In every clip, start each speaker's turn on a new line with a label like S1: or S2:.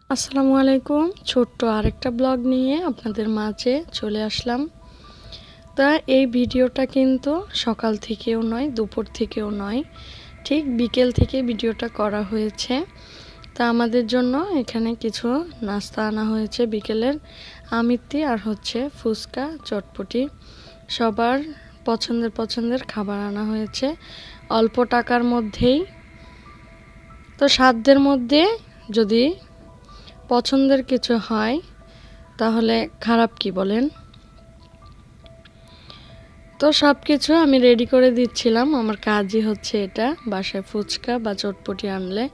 S1: আসসালামু আলাইকুম। ছোট্ট আরেকটা ব্লগ নিয়ে আপনাদের মাঝে চলে আসলাম। তা এই ভিডিওটা কিন্তু সকাল থেকেও নয়, দুপুর থেকেও নয়, ঠিক বিকেল থেকে ভিডিওটা করা হয়েছে। তা আমাদের জন্য এখানে কিছু নাস্তা আনা হয়েছে বিকেলের, আমিত্তি আর হচ্ছে ফুচকা, চটপটি, সবার পছন্দের খাবার আনা হয়েছে অল্প টাকার মধ্যেই। তো সাধ্যের মধ্যে যদি পছন্দের কিছু হয় তাহলে খারাপ কি বলেন? তো সব কিছু আমি রেডি করে দিচ্ছিলাম, আমার কাজই হচ্ছে এটা। বাসায় ফুচকা বা চটপটি আনলে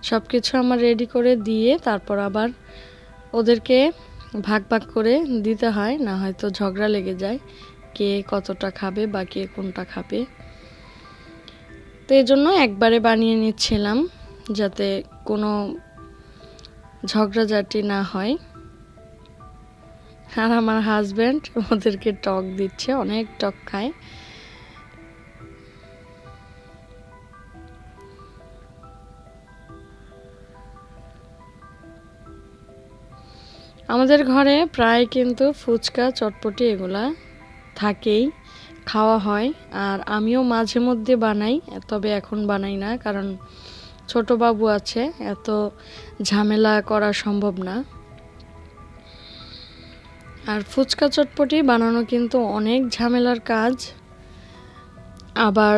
S1: সব কিছু আমার রেডি করে দিয়ে তারপর আবার ওদেরকে ভাগ ভাগ করে দিতে হয়, না হয়তো ঝগড়া লেগে যায় কে কতটা খাবে বা কে কোনটা খাবে। তো এই জন্য একবারে বানিয়ে নিচ্ছিলাম যাতে কোনো ঝগড়াঝাটি না হয়। আর আমার হাজব্যান্ড ওদেরকে টক দিচ্ছে, অনেক টক খায়। আমাদের ঘরে প্রায় কিন্তু ফুচকা চটপটি এগুলা থাকেই, খাওয়া হয়। আর আমিও মাঝে মধ্যে বানাই, তবে এখন বানাই না কারণ ছোট বাবু আছে, এত ঝামেলা করা সম্ভব না। আর ফুচকা চটপটি বানানো কিন্তু অনেক ঝামেলার কাজ। আবার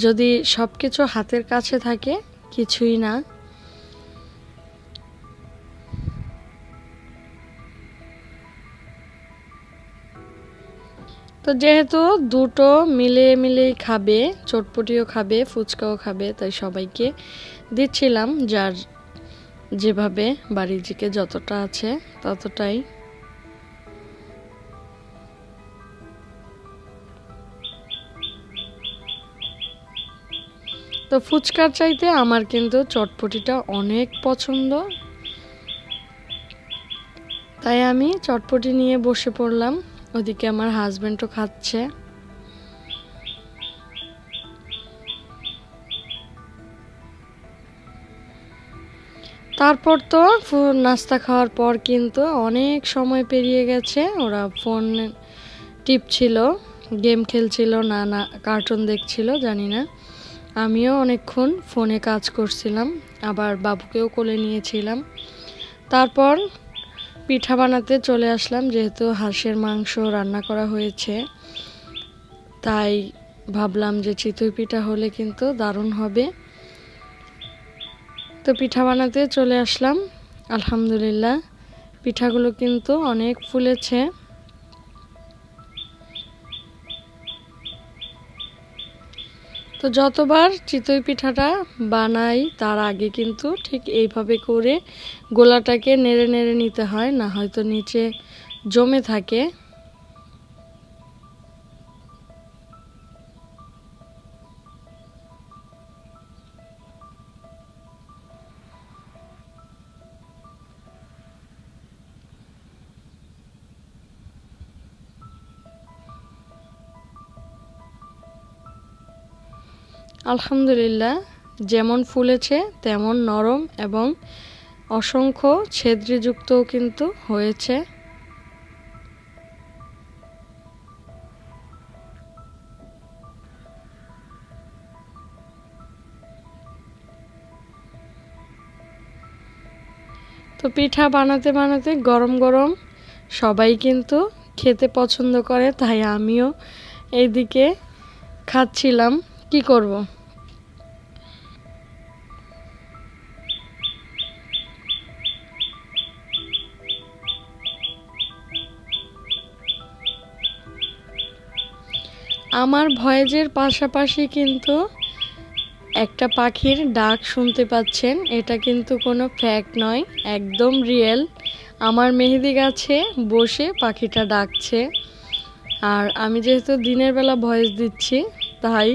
S1: যদি সব কিছু হাতের কাছে থাকে কিছুই না। তো যেহেতু দুটো মিলেই খাবে, চটপটিও খাবে ফুচকাও খাবে, তাই সবাইকে দিচ্ছিলাম যার যেভাবে বাড়িজিকে যতটা আছে ততটাই। তো ফুচকার চাইতে আমার কিন্তু চটপটিটা অনেক পছন্দ, তাই আমি চটপটি নিয়ে বসে পড়লাম। ওদিকে আমার হাজবেন্ডও খাচ্ছে। তারপর তো নাস্তা খাওয়ার পর কিন্তু অনেক সময় পেরিয়ে গেছে, ওরা ফোন টিপছিল, গেম খেলছিল, না কার্টুন দেখছিল জানি না। আমিও অনেকক্ষণ ফোনে কাজ করছিলাম, আবার বাবুকেও কোলে নিয়েছিলাম। তারপর পিঠা বানাতে চলে আসলাম, যেহেতু হাঁসের মাংস রান্না করা হয়েছে তাই ভাবলাম যে চিতই পিঠা হলে কিন্তু দারুণ হবে। তো পিঠা বানাতে চলে আসলাম। আলহামদুলিল্লাহ পিঠাগুলো কিন্তু অনেক ফুলেছে। তো যতবার চিতই পিঠাটা বানাই তার আগে কিন্তু ঠিক এইভাবে করে গোলাটাকে নেড়ে নেড়ে নিতে হয়, না হয়তো নিচে জমে থাকে। আলহামদুলিল্লাহ যেমন ফুলেছে তেমন নরম এবং অসংখ্য ছিদ্রযুক্তও কিন্তু হয়েছে। তো পিঠা বানাতে বানাতে গরম গরম সবাই কিন্তু খেতে পছন্দ করে, তাই আমিও এইদিকে খাচ্ছিলাম। কি করব? আমার ভয়েজের পাশাপাশি কিন্তু একটা পাখির ডাক শুনতে পাচ্ছেন, এটা কিন্তু কোনো ফ্যাক্ট নয়, একদম রিয়েল। আমার মেহেদি গাছে বসে পাখিটা ডাকছে। আর আমি যেহেতু দিনের বেলা ভয়েস দিচ্ছি তাই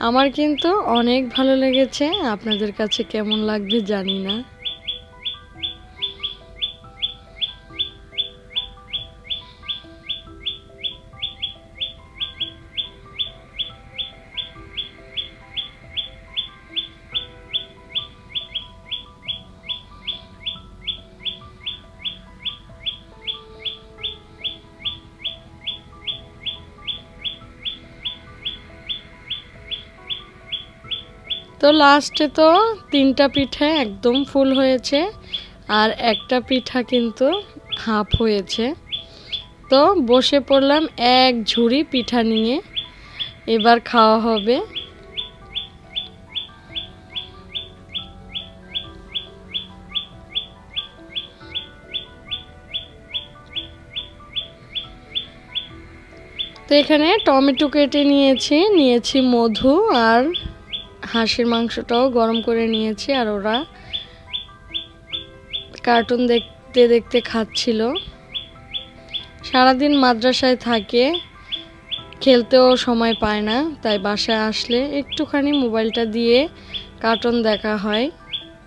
S1: আমার কিন্তু অনেক ভালো লেগেছে। আপনাদের কাছে কেমন লাগবে জানি না। তো লাস্টে তো 3টা পিঠা একদম ফুল হয়েছে আর একটা পিঠা কিন্তু হাফ হয়েছে। তো বসে পড়লাম এক ঝুড়ি পিঠা নিয়ে, এবার খাওয়া হবে। তো এখানে টমেটো কেটে নিয়েছি মধু আর হাঁসের মাংসটাও গরম করে নিয়েছি। আর ওরা কার্টুন দেখতে দেখতে খাচ্ছিল। সারাদিন মাদ্রাসায় থাকে, খেলতেও সময় পায় না, তাই বাসায় আসলে একটুখানি মোবাইলটা দিয়ে কার্টুন দেখা হয়,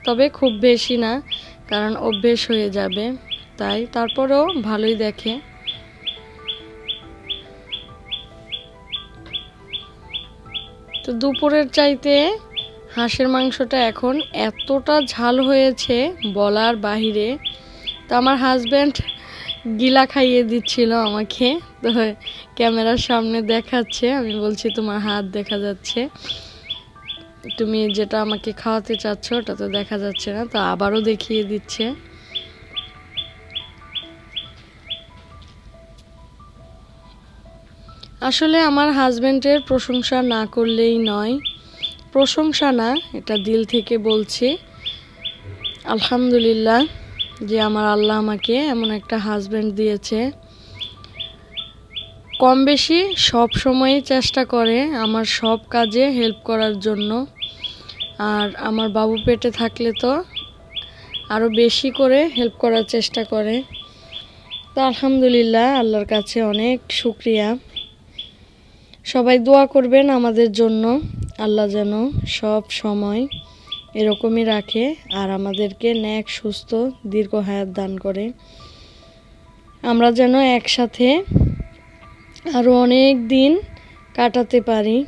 S1: তবে খুব বেশি না, কারণ অভ্যেস হয়ে যাবে, তাই তারপরেও ভালোই দেখে। তো দুপুরের চাইতে হাঁসের মাংসটা এখন এতটা ঝাল হয়েছে বলার বাহিরে। তো আমার হাজব্যান্ড গিলা খাইয়ে দিচ্ছিল আমাকে, তো ক্যামেরার সামনে দেখাচ্ছে, আমি বলছি তোমার হাত দেখা যাচ্ছে, তুমি যেটা আমাকে খাওয়াতে চাচ্ছ ওটা তো দেখা যাচ্ছে না। তো আবারও দেখিয়ে দিচ্ছে। আসলে আমার হাজব্যান্ডের প্রশংসা না করলেই নয়, প্রশংসা না, এটা দিল থেকে বলছি। আলহামদুলিল্লাহ যে আমার আল্লাহ আমাকে এমন একটা হাজব্যান্ড দিয়েছে। কম বেশি সব সময়ই চেষ্টা করে আমার সব কাজে হেল্প করার জন্য। আর আমার বাবু পেটে থাকলে তো আরও বেশি করে হেল্প করার চেষ্টা করে। তো আলহামদুলিল্লাহ, আল্লাহর কাছে অনেক শুকরিয়া। সবাই দোয়া করবেন আমাদের জন্য, আল্লাহ যেন সব সময় এরকমই রাখে আর আমাদেরকে নেক সুস্থ দীর্ঘ হায়াত দান করে। আমরা যেন একসাথে আরও অনেক দিন কাটাতে পারি।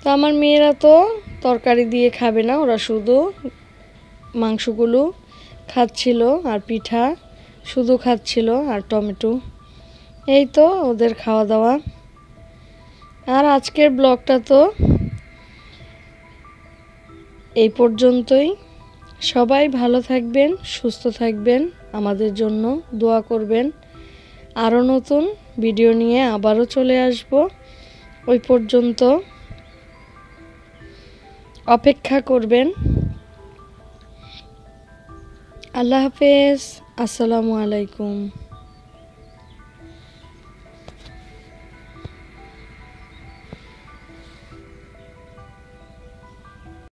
S1: তো আমার মেয়েরা তো তরকারি দিয়ে খাবে না, ওরা শুধু মাংসগুলো খাচ্ছিল আর পিঠা শুধু খাচ্ছিল আর টমেটো। এই তো ওদের খাওয়া দাওয়া। আর আজকের ব্লগটা তো এই পর্যন্তই। সবাই ভালো থাকবেন, সুস্থ থাকবেন, আমাদের জন্য দোয়া করবেন। আরও নতুন ভিডিও নিয়ে আবারও চলে আসব, ওই পর্যন্ত অপেক্ষা করবেন। আল্লাহ হাফেজ, আসসালামু আলাইকুম।